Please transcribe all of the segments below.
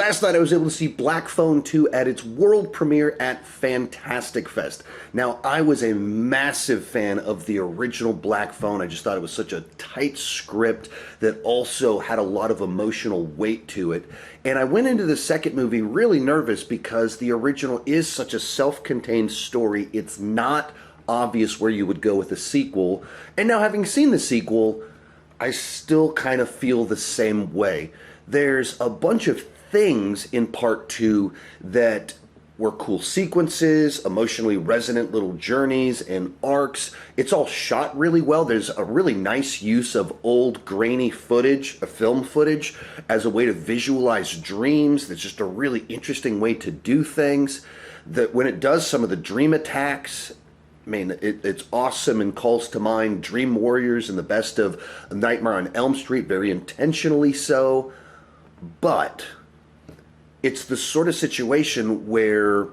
Last night I was able to see Black Phone 2 at its world premiere at Fantastic Fest. Now, I was a massive fan of the original Black Phone. I just thought it was such a tight script that also had a lot of emotional weight to it. And I went into the second movie really nervous because the original is such a self-contained story. It's not obvious where you would go with a sequel. And now, having seen the sequel, I still kind of feel the same way. There's a bunch of things in part 2 that were cool sequences, emotionally resonant little journeys and arcs. It's all shot really well. There's a really nice use of old grainy footage, film footage, as a way to visualize dreams. That's just a really interesting way to do things. That when it does some of the dream attacks, I mean, it's awesome and calls to mind Dream Warriors and the best of Nightmare on Elm Street, very intentionally so. But it's the sort of situation where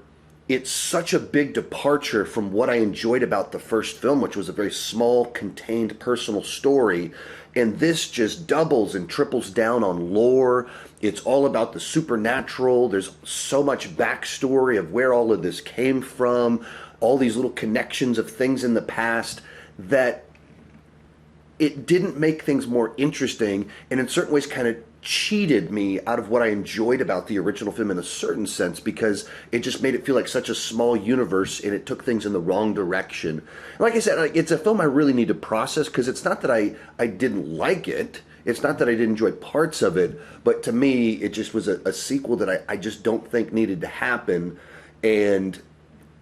it's such a big departure from what I enjoyed about the first film, which was a very small, contained, personal story. And this just doubles and triples down on lore. It's all about the supernatural. There's so much backstory of where all of this came from, all these little connections of things in the past, that it didn't make things more interesting, and in certain ways kind of cheated me out of what I enjoyed about the original film in a certain sense, because it just made it feel like such a small universe and it took things in the wrong direction. And like I said, it's a film I really need to process, because it's not that I didn't like it. It's not that I didn't enjoy parts of it, but to me, it just was a sequel that I just don't think needed to happen, and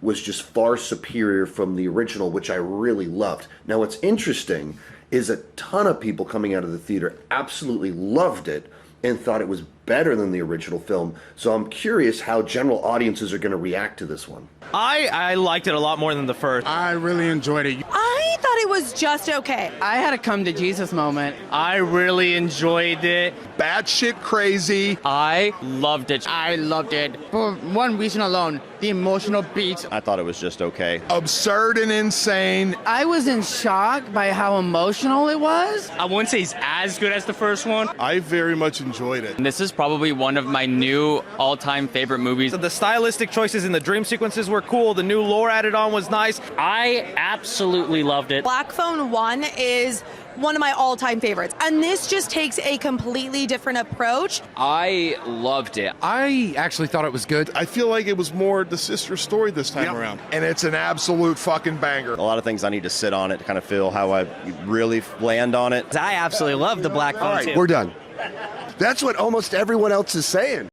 was just far superior from the original, which I really loved. Now, what's interesting is a ton of people coming out of the theater absolutely loved it and thought it was better than the original film. So I'm curious how general audiences are going to react to this one. I liked it a lot more than the first. I really enjoyed it. I thought it was just okay. I had a come to Jesus moment. I really enjoyed it. Batshit crazy. I loved it. I loved it. For one reason alone, the emotional beats. I thought it was just okay. Absurd and insane. I was in shock by how emotional it was. I wouldn't say it's as good as the first one. I very much enjoyed it. This is probably one of my new all-time favorite movies. The stylistic choices in the dream sequences were cool. The new lore added on was nice. I absolutely loved it. Black Phone 1 is one of my all-time favorites, and this just takes a completely different approach. I loved it. I actually thought it was good. I feel like it was more the sister story this time around. And it's an absolute fucking banger. A lot of things I need to sit on it to kind of feel how I really land on it. I absolutely love the Black Phone 2. We're done. That's what almost everyone else is saying.